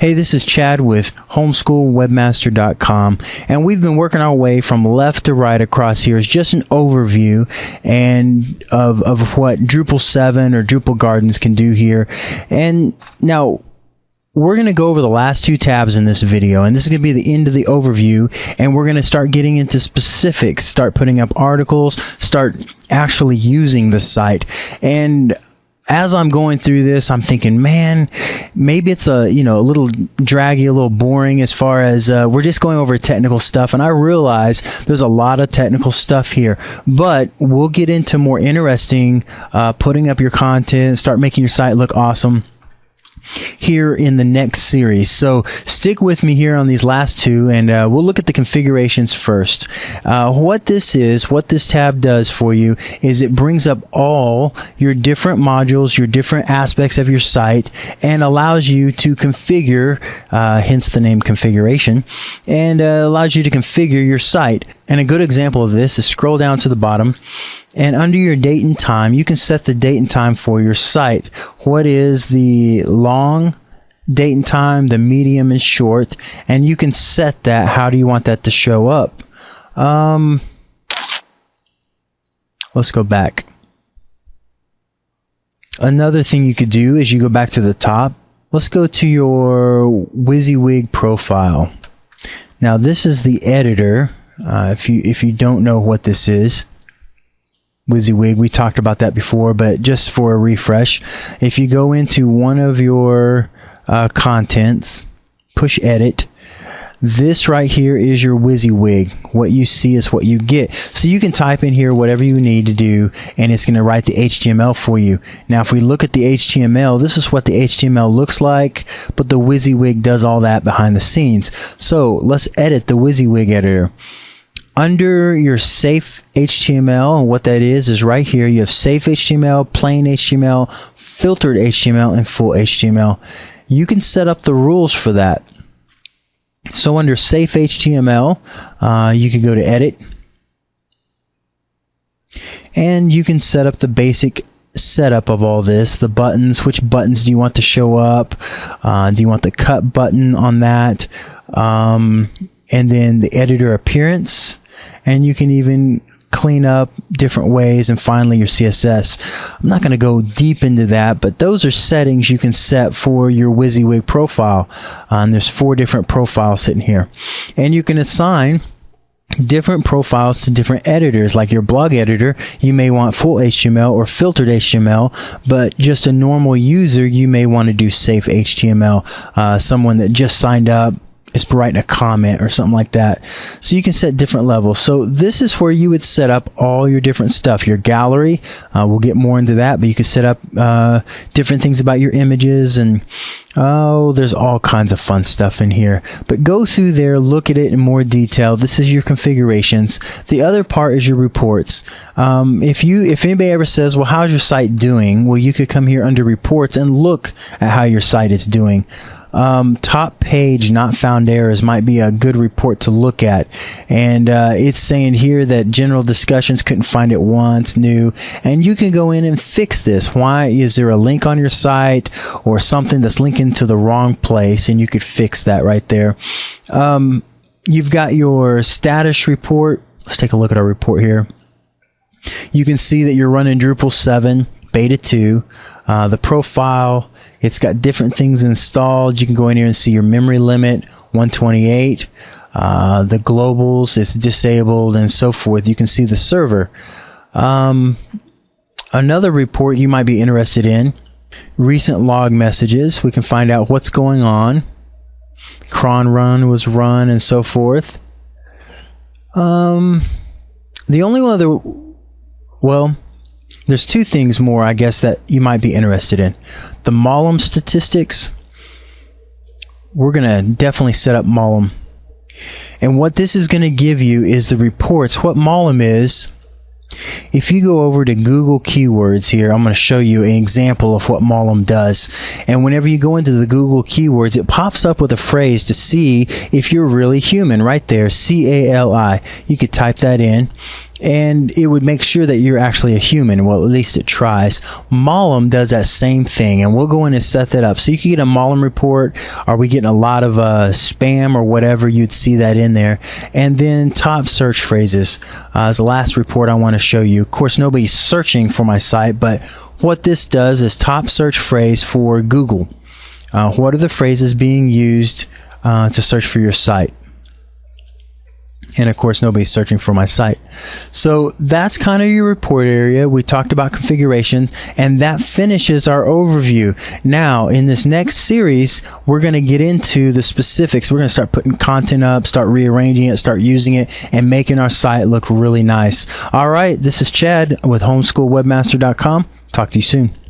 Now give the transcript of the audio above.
Hey, this is Chad with homeschoolwebmaster.com, and we've been working our way from left to right across here. It's just an overview and of what Drupal 7 or Drupal Gardens can do here. And now we're going to go over the last two tabs in this video, and this is going to be the end of the overview, and we're going to start getting into specifics, start putting up articles, start actually using the site. And as I'm going through this, I'm thinking, man, maybe it's a little draggy, a little boring as far as we're just going over technical stuff. And I realize there's a lot of technical stuff here, but we'll get into more interesting putting up your content, start making your site look awesome here in the next series. So stick with me here on these last two, and we'll look at the configurations first. What this tab does for you is it brings up all your different modules, your different aspects of your site, and allows you to configure, hence the name configuration, and allows you to configure your site. And a good example of this is scroll down to the bottom, and under your date and time, you can set the date and time for your site. What is the long date and time, the medium and short, and you can set that. How do you want that to show up? Let's go back. Another thing you could do is you go back to the top. Let's go to your WYSIWYG profile. Now this is the editor. If you don't know what this is, WYSIWYG, we talked about that before, but just for a refresh, if you go into one of your contents, push edit, this right here is your WYSIWYG. What you see is what you get. So you can type in here whatever you need to do, and it's going to write the HTML for you. Now if we look at the HTML, this is what the HTML looks like, but the WYSIWYG does all that behind the scenes. So let's edit the WYSIWYG editor. Under your safe HTML, and what that is right here, you have safe HTML, plain HTML, filtered HTML, and full HTML. You can set up the rules for that. So under safe HTML, you can go to edit, and you can set up the basic setup of all this. The buttons, which buttons do you want to show up? Do you want the cut button on that? And then the editor appearance, and you can even clean up different ways, and finally your CSS. I'm not going to go deep into that, but those are settings you can set for your WYSIWYG profile. And there's 4 different profiles sitting here, and you can assign different profiles to different editors. Like your blog editor, you may want full HTML or filtered HTML, but just a normal user, you may want to do safe HTML. Someone that just signed up is writing a comment or something like that. So you can set different levels. So this is where you would set up all your different stuff. Your gallery, we'll get more into that, but you can set up different things about your images, and there's all kinds of fun stuff in here. But go through there, look at it in more detail. This is your configurations. The other part is your reports. If anybody ever says, well, how's your site doing? Well, you could come here under reports and look at how your site is doing. Top page not found errors might be a good report to look at, and it's saying here that general discussions couldn't find it once, new, and you can go in and fix this. Why is there a link on your site or something that's linking to the wrong place, and you could fix that right there. You've got your status report. Let's take a look at our report here. You can see that you're running Drupal 7 beta 2. The profile, it's got different things installed. You can go in here and see your memory limit, 128. The globals, it's disabled, and so forth. You can see the server. Another report you might be interested in, recent log messages. We can find out what's going on. Cron run was run, and so forth. The only other, well, there's 2 things more, I guess, that you might be interested in. The Mollum statistics. We're going to definitely set up Mollum. And what this is going to give you is the reports. What Mollum is, if you go over to Google Keywords here, I'm going to show you an example of what Mollum does. And whenever you go into the Google Keywords, it pops up with a phrase to see if you're really human right there, CALI. You could type that in, and it would make sure that you're actually a human. Well, at least it tries. Mollum does that same thing, and we'll go in and set that up. So you can get a Mollum report. Are we getting a lot of spam or whatever? You'd see that in there. And then top search phrases is the last report I want to show you. Of course, nobody's searching for my site, but what this does is top search phrase for Google. What are the phrases being used to search for your site? And of course, nobody's searching for my site. So that's kind of your report area. We talked about configuration, and that finishes our overview. Now, in this next series, we're going to get into the specifics. We're going to start putting content up, start rearranging it, start using it, and making our site look really nice. All right, this is Chad with homeschoolwebmaster.com. Talk to you soon.